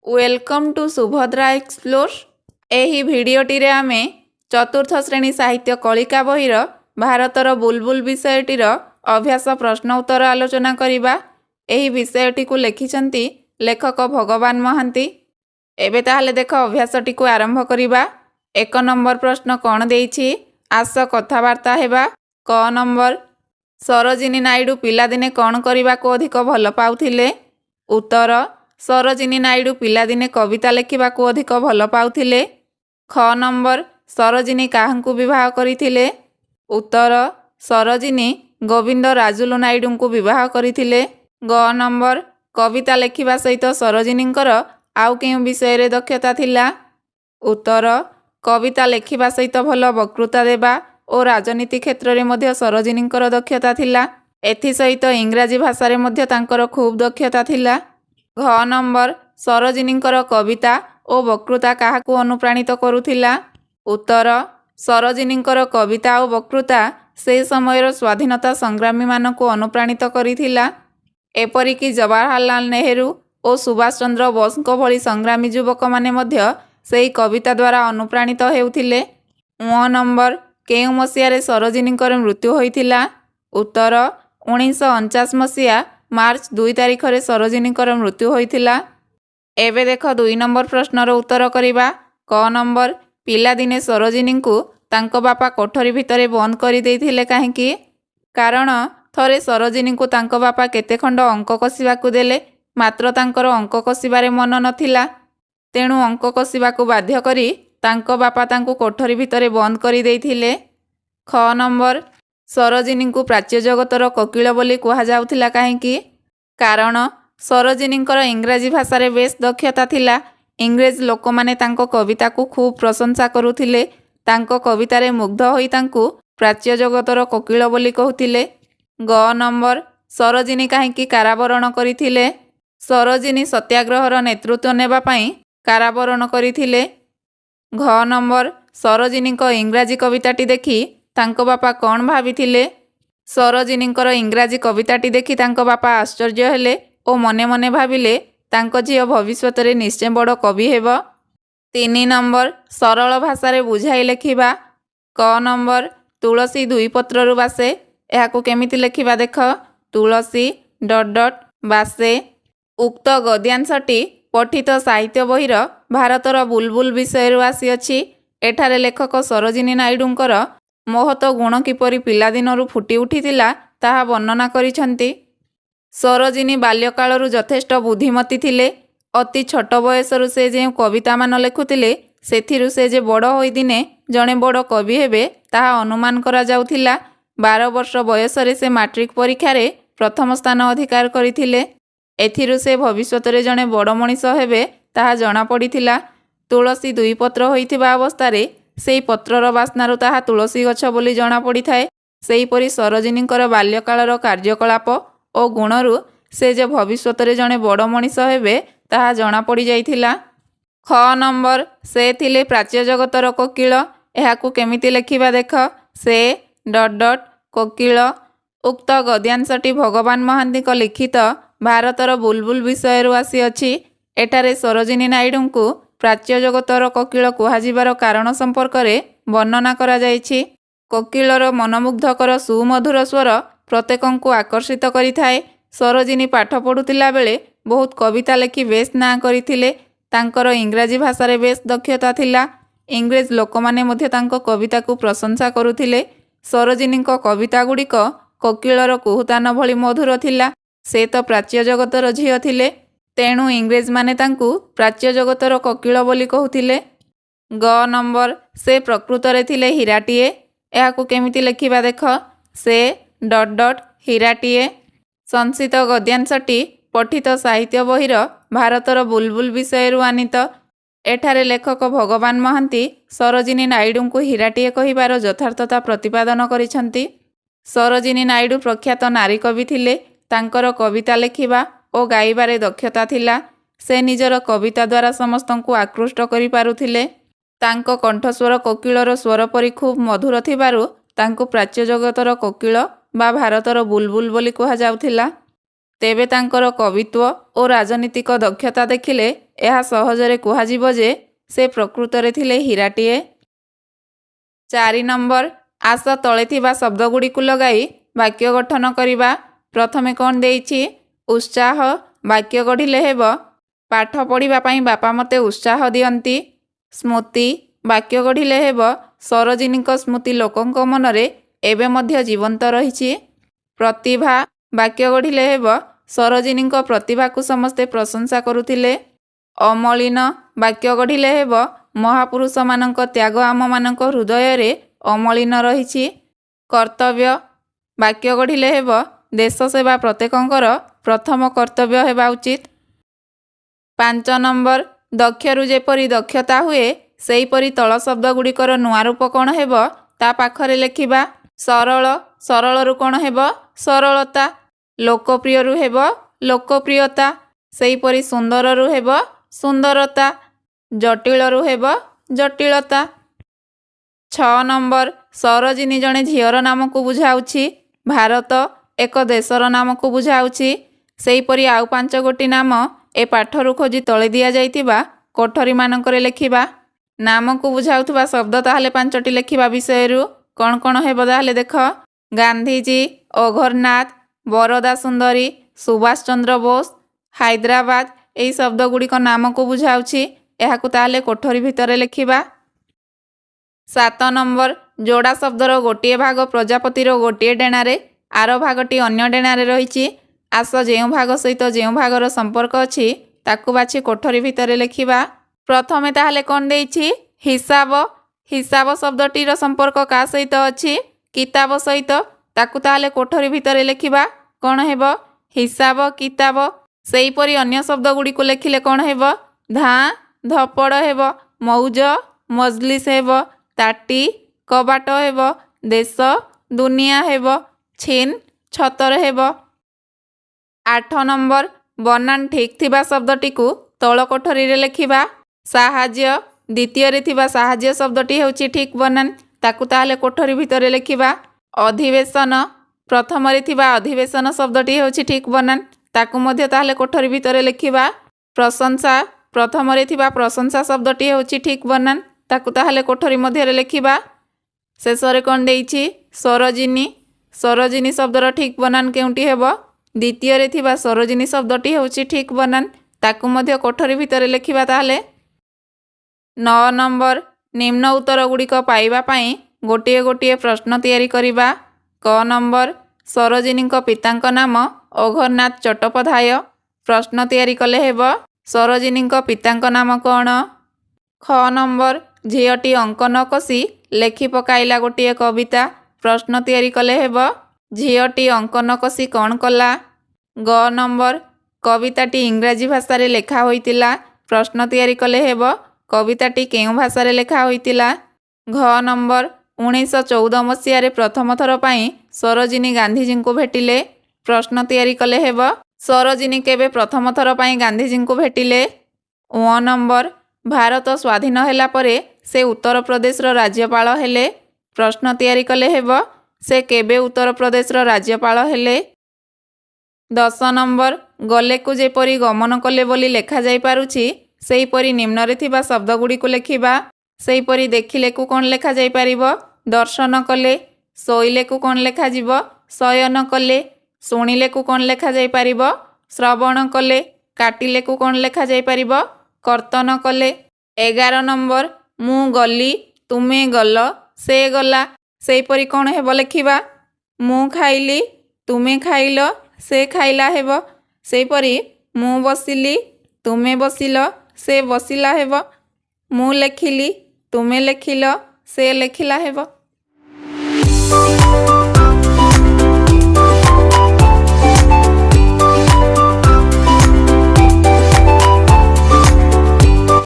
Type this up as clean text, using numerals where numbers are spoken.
Welcome to Subhadra explore. एही भिडियोटी रे आमे चतुर्थ श्रेणी साहित्य कलिका बहिर भारतर बुलबुल विषयटीर अभ्यास प्रश्न उत्तर आलोचना करिबा। एही विषयटी को लिखिछंती लेखक भगवान महांती। एबे ताहले देख अभ्यासटी को आरंभ करिबा। 1 नंबर प्रश्न कौन देइछि आस कथावार्ता हेबा। क नंबर सरोजिनी नायडू पिलादिने कौन करिबा को अधिक भल पाउथिले। उत्तर सरोजिनी नायडू पिलादिने कविता लेखिबा को अधिक भल पाउथिले। ख नंबर सरोजिनी काहंकु विवाह करिथिले। उत्तर सरोजिनी गोविंद राजुलु नायडू को विवाह करिथिले। ग नंबर कविता लेखिबा सहित सरोजिनींकर आउ केउ विषय रे दक्षता थिला। उत्तर कविता लेखिबा सहित भल वक्तृता देबा और राजनीति क्षेत्र रे मध्य सरोजिनींकर दक्षता थिला। एथि सहित इंग्राजी भाषा रे मध्य तांकर खूब दक्षता थिला। घ नंबर सरोजिनींकर कविता और वक्तृता काहाकु अनुप्राणित करुथिला। उत्तर सरोजिनींकर कविता और वक्तृता से समयर स्वाधीनता संग्रामी मानकु अनुप्राणित करिथिला। एपरिकी जवाहरलाल नेहरू और सुभाष चंद्र बोसको भली संग्रामी युवक माने मध्य सेही कविता द्वारा अनुप्राणित हेउथिले। उ नंबर केउ मसिया रे सरोजिनींकर मृत्यु होइथिला। उत्तर 1949 मसिया मार्च 2 तारिख रे सरोजिनींकर मृत्यु होइथिला। एबे देख 2 नंबर प्रश्नर उत्तर करिबा। क नंबर पिलादिने सरोजिनींकु तांको बापा कोठरी भितरे बंद करि देइथिले काहेकि। कारण थरे सरोजिनींकु तांको बापा केते खंड अंक कसिबाकु देले, मात्र तांकर अंक कसिबारे मन नथिला। तेणु अंक कसिबाकु बाध्य करी तांको बापा तांकु कोठरी भितरे बंद करि देइथिले। ख नंबर सरोजिनींकु प्राच्य जगतर कोकिल बोली कुहा जाउथिला काहेकि। कारण सरोजिनींकर इंग्राजी भाषा रे बेस दक्षता थिला। इंग्रेज लोक माने तांको कविता को खूब प्रशंसा करुथिले। तांको कविता रे मुग्ध होई तांकु प्राच्य जगतर कोकिल बोली कहूथिले। ग नंबर सरोजिनी काहेकि काराबरण करिथिले। सरोजिनी सत्याग्रहर नेतृत्व नेबा पई काराबरण करिथिले। घ नंबर सरोजिनींक इंग्राजी कविताटी देखि तांको बापा कौन भाविथिले। सरोजिनींकर इंग्राजी कविताटी देखि तांको बापा आश्चर्य हेले और मने मने भाविले तांको झियो भविष्यत रे निश्चय बड़ कवि हेब। 3 नंबर सरल भाषा रे बुझाई लेखिबा। क नंबर तुलसी दुई पत्ररु बासे एहाकु केमिति लेखिबा देख। तुलसी ... बासे। उक्त गद्यांशटी पठित साहित्य बहिर भारतर बुलबुल विषयरु आसी अछि। एठारे लेखक सरोजिनी नायडूंकर महत गुण किपरि पिलादिनरु फुटी उठिथिला ताहा वर्णना करिछंती। सरोजिनी बाल्यकालरु यथेष्ट बुद्धिमती थिले। अति छोट बयसरु से जे कविता मान लेखुथिले सेथिरु से जे बड़ होई दिने जणे बड़ कवि हेबे ताहा अनुमान करा जाउथिला। 12 वर्ष बयसरे से मैट्रिक परीक्षा रे प्रथम स्थान अधिकार करिथिले। एथिरु से भविष्यत रे जणे बड़ मनीष हेबे ताहा जणा पड़िथिला। तुलसी दुई पत्र होइथिबा अवस्था रे सेई पत्रर बास्नारु ताहा तुलसी गछ बोली जणा पड़िथाए। सेहीपरि सरोजिनींकर बाल्यकालर कार्यकलाप और गुणरु से जे भविष्यत रे जणे बड़ मनीष हेबे ताहा जणा पड़ी जाइथिला। ख नंबर से थिले प्राच्य जगतर कोकिल एहाकु केमिति लेखिबा देख। से ... कोकिल। उक्त गद्यांशटी भगवान महांतीक लिखित भारतर बुलबुल विषयरु आसी अछि। एठारे सरोजिनी नायडूंकु प्राच्य जगतर कोकिल कुहाजिबार कारण संपर्क रे वर्णना करा जाइछि। कोकिलर मनमुग्धकर सुमधुर स्वर प्रत्येकंकु आकर्षित करिथाए। सरोजिनी पाठ पढुतिला बेले बहुत कविता लेखि बेस ना करिथिले। तांकर इंग्राजी भाषा रे बेस दक्षता थिला। इंग्रेज लोकमाने मध्य तांको कविता को प्रशंसा करुथिले। सरोजिनींक कविता गुड़िक कोकिलर कुहुतान भली मधुर थिला। से तो प्राच्य जगतर झियो थिले, तेणु इंग्रेज माने तांकु प्राच्य जगतर कोकिल बोली कहूथिले। ग नंबर से प्रकृत रे थिले हीराटीए एहाकु केमिति लेखिबा देख। से ... हीराटीए। संसित गद्यांशटी पठित साहित्य बहिर भारतर बुलबुल विषयरु आनीत। एठारे लेखक भगवान महांती सरोजिनी नायडूंकु हीराटीए कहिबार यथार्थता प्रतिपादन करिछंती। सरोजिनी नायडू प्रख्यात नारी कवि थिले। तांकर कविता लेखिबा और गाइबारे दक्षता थिला। से निजर कविता द्वारा समस्तंकु आकृष्ट करि पारुथिले। तांको कंठस्वर कोकिलर स्वर परि खूब मधुर थिबारु तांको प्राच्य जगतर कोकिल बा भारतर बुलबुल बोली कुहा जाउथिला। तेबे तांकर कवित्व और राजनीतिक दक्षता देखिले ଏହା ସହଜରେ କୁହାଯିବ ଯେ ସେ ପ୍ରକୃତରେ ଥିଲେ ହୀରାଟିଏ। 4 ନମ୍ବର, ଆସ ତଳେ ଥିବା ଶବ୍ଦଗୁଡ଼ିକୁ ଲଗାଇ ବାକ୍ୟ ଗଠନ କରିବା। ପ୍ରଥମେ କ'ଣ ଦେଇଛି? ଉତ୍ସାହ। ବାକ୍ୟ ଗଢ଼ିଲେ ହେବ, ପାଠ ପଢ଼ିବା ପାଇଁ ବାପା ମୋତେ ଉତ୍ସାହ ଦିଅନ୍ତି। ସ୍ମୃତି। ବାକ୍ୟ ଗଢ଼ିଲେ ହେବ, ସରୋଜିନୀଙ୍କ ସ୍ମୃତି ଲୋକଙ୍କ ମନରେ ଏବେ ମଧ୍ୟ ଜୀବନ୍ତ ରହିଛି। ପ୍ରତିଭା। ବାକ୍ୟ ଗଢ଼ିଲେ ହେବ, ସରୋଜିନୀଙ୍କ ପ୍ରତିଭାକୁ ସମସ୍ତେ ପ୍ରଶଂସା କରୁଥିଲେ। ଅମଳିନ। ବାକ୍ୟ ଗଢ଼ିଲେ ହେବ, ମହାପୁରୁଷମାନଙ୍କ ତ୍ୟାଗ ଆମମାନଙ୍କ ହୃଦୟରେ ଅମଳିନ ରହିଛି। କର୍ତ୍ତବ୍ୟ। ବାକ୍ୟ ଗଢ଼ିଲେ ହେବ, ଦେଶ ସେବା ପ୍ରତ୍ୟେକଙ୍କର ପ୍ରଥମ କର୍ତ୍ତବ୍ୟ ହେବା ଉଚିତ। 5 ନମ୍ବର, ଦକ୍ଷରୁ ଯେପରି ଦକ୍ଷତା ହୁଏ ସେହିପରି ତଳ ଶବ୍ଦଗୁଡ଼ିକର ନୂଆ ରୂପ କ'ଣ ହେବ ତା ପାଖରେ ଲେଖିବା। ସରଳ। ସରଳରୁ କ'ଣ ହେବ? ସରଳତା। ଲୋକପ୍ରିୟରୁ ହେବ ଲୋକପ୍ରିୟତା। ସେହିପରି ସୁନ୍ଦରରୁ ହେବ ସୁନ୍ଦରତା। ଜଟିଳରୁ ହେବ ଜଟିଳତା। 6 ନମ୍ବର, ସରୋଜିନୀ ଜଣେ ଝିଅର ନାମକୁ ବୁଝାଉଛି। ଭାରତ ଏକ ଦେଶର ନାମକୁ ବୁଝାଉଛି। ସେହିପରି ଆଉ 5 ଗୋଟି ନାମ ଏ ପାଠରୁ ଖୋଜି ତଳେ ଦିଆଯାଇଥିବା କୋଠରୀମାନଙ୍କରେ ଲେଖିବା। ନାମକୁ ବୁଝାଉଥିବା ଶବ୍ଦ ତାହେଲେ 5ଟି ଲେଖିବା ବିଷୟରୁ କ'ଣ କ'ଣ ହେବ ତାହେଲେ ଦେଖ। ଗାନ୍ଧୀଜୀ, ଅଘୋରନାଥ, ବରଦା ସୁନ୍ଦରୀ, ସୁଭାଷ ଚନ୍ଦ୍ର ବୋଷ, ହାଇଦ୍ରାବାଦ। ଏହି ଶବ୍ଦଗୁଡ଼ିକ ନାମକୁ ବୁଝାଉଛି। ଏହାକୁ ତାହେଲେ କୋଠରୀ ଭିତରେ ଲେଖିବା। 7 ନମ୍ବର, ଯୋଡ଼ା ଶବ୍ଦର ଗୋଟିଏ ଭାଗ ପ୍ରଜାପତିର ଗୋଟିଏ ଡେଣାରେ, ଆର ଭାଗଟି ଅନ୍ୟ ଡେଣାରେ ରହିଛି। ଆସ ଯେଉଁ ଭାଗ ସହିତ ଯେଉଁ ଭାଗର ସମ୍ପର୍କ ଅଛି ତାକୁ ବାଛି କୋଠରୀ ଭିତରେ ଲେଖିବା। ପ୍ରଥମେ ତାହେଲେ କ'ଣ ଦେଇଛି? ହିସାବ। ହିସାବ ଶବ୍ଦଟିର ସମ୍ପର୍କ କାହା ସହିତ ଅଛି? କିତାବ ସହିତ। ତାକୁ ତାହେଲେ କୋଠରୀ ଭିତରେ ଲେଖିବା। କ'ଣ ହେବ? ହିସାବ, କିତାବ। ସେହିପରି ଅନ୍ୟ ଶବ୍ଦଗୁଡ଼ିକୁ ଲେଖିଲେ କ'ଣ ହେବ? ଧାଁ, ଧପଡ଼ ହେବ। ମଉଜ, ମଜଲିସ ହେବ। ତାଟି, କବାଟ ହେବ। ଦେଶ, ଦୁନିଆ ହେବ। ଛିନ୍, ଛତର ହେବ। 8 ନମ୍ବର, ବନାନ ଠିକ୍ ଥିବା ଶବ୍ଦଟିକୁ ତଳ କୋଠରୀରେ ଲେଖିବା। ସାହାଯ୍ୟ। ଦ୍ୱିତୀୟରେ ଥିବା ସାହାଯ୍ୟ ଶବ୍ଦଟି ହେଉଛି ଠିକ୍ ବନାନ। ତାକୁ ତାହେଲେ କୋଠରୀ ଭିତରେ ଲେଖିବା। ଅଧିବେଶନ। ପ୍ରଥମରେ ଥିବା ଅଧିବେଶନ ଶବ୍ଦଟି ହେଉଛି ଠିକ୍ ବନାନ। ତାକୁ ମଧ୍ୟ ତାହେଲେ କୋଠରୀ ଭିତରେ ଲେଖିବା। ପ୍ରଶଂସା। ପ୍ରଥମରେ ଥିବା ପ୍ରଶଂସା ଶବ୍ଦଟି ହେଉଛି ଠିକ୍ ବନାନ। ତାକୁ ତାହେଲେ କୋଠରୀ ମଧ୍ୟରେ ଲେଖିବା। ଶେଷରେ କ'ଣ ଦେଇଛି? ସରୋଜିନୀ। ସରୋଜିନୀ ଶବ୍ଦର ଠିକ୍ ବନାନ କେଉଁଠି ହେବ? ଦ୍ୱିତୀୟରେ ଥିବା ସରୋଜିନୀ ଶବ୍ଦଟି ହେଉଛି ଠିକ୍ ବନାନ। ତାକୁ ମଧ୍ୟ କୋଠରୀ ଭିତରେ ଲେଖିବା ତାହେଲେ। 9 ନମ୍ବର, ନିମ୍ନ ଉତ୍ତରଗୁଡ଼ିକ ପାଇବା ପାଇଁ ଗୋଟିଏ ଗୋଟିଏ ପ୍ରଶ୍ନ ତିଆରି କରିବା। କ ନମ୍ବର, ସରୋଜିନୀଙ୍କ ପିତାଙ୍କ ନାମ ଅଘୋରନାଥ ଚଟ୍ଟୋପାଧ୍ୟାୟ। ପ୍ରଶ୍ନ ତିଆରି କଲେ ହେବ, ସରୋଜିନୀଙ୍କ ପିତାଙ୍କ ନାମ କ'ଣ? ଖ ନମ୍ବର, ଝିଅଟି ଅଙ୍କ ନ କଷି ଲେଖି ପକାଇଲା ଗୋଟିଏ କବିତା। ପ୍ରଶ୍ନ ତିଆରି କଲେ ହେବ, ଝିଅଟି ଅଙ୍କ ନ କଷି କ'ଣ କଲା? ଗ ନମ୍ବର, କବିତାଟି ଇଂରାଜୀ ଭାଷାରେ ଲେଖା ହୋଇଥିଲା। ପ୍ରଶ୍ନ ତିଆରି କଲେ ହେବ, କବିତାଟି କେଉଁ ଭାଷାରେ ଲେଖା ହୋଇଥିଲା? ଘ ନମ୍ବର, 1914 ମସିହାରେ ପ୍ରଥମ ଥର ପାଇଁ ସରୋଜିନୀ ଗାନ୍ଧୀଜୀଙ୍କୁ ଭେଟିଲେ। ପ୍ରଶ୍ନ ତିଆରି କଲେ ହେବ, ସରୋଜିନୀ କେବେ ପ୍ରଥମ ଥର ପାଇଁ ଗାନ୍ଧୀଜୀଙ୍କୁ ଭେଟିଲେ? ଅ ନମ୍ବର, ଭାରତ ସ୍ୱାଧୀନ ହେଲା ପରେ ସେ ଉତ୍ତରପ୍ରଦେଶର ରାଜ୍ୟପାଳ ହେଲେ। ପ୍ରଶ୍ନ ତିଆରି କଲେ ହେବ, ସେ କେବେ ଉତ୍ତରପ୍ରଦେଶର ରାଜ୍ୟପାଳ ହେଲେ? 10 ନମ୍ବର, ଗଲେକୁ ଯେପରି ଗମନ କଲେ ବୋଲି ଲେଖାଯାଇପାରୁଛି ସେହିପରି ନିମ୍ନରେ ଥିବା ଶବ୍ଦଗୁଡ଼ିକୁ ଲେଖିବା। ସେହିପରି ଦେଖିଲେକୁ କ'ଣ ଲେଖାଯାଇପାରିବ? ଦର୍ଶନ କଲେ। ଶୋଇଲେକୁ କ'ଣ ଲେଖାଯିବ? ଶୟନ କଲେ। ଶୁଣିଲେକୁ କ'ଣ ଲେଖାଯାଇପାରିବ? ଶ୍ରବଣ କଲେ। କାଟିଲେକୁ କ'ଣ ଲେଖାଯାଇପାରିବ? କର୍ତ୍ତନ କଲେ। 11 ନମ୍ବର, ମୁଁ ଗଲି, ତୁମେ ଗଲ, ସେ ଗଲା। ସେହିପରି କ'ଣ ହେବ ଲେଖିବା? ମୁଁ ଖାଇଲି, ତୁମେ ଖାଇଲ, ସେ ଖାଇଲା ହେବ। ସେହିପରି ମୁଁ ବସିଲି, ତୁମେ ବସିଲ, ସେ ବସିଲା ହେବ। ମୁଁ ଲେଖିଲି, ତୁମେ ଲେଖିଲ, ସେ ଲେଖିଲା ହେବ।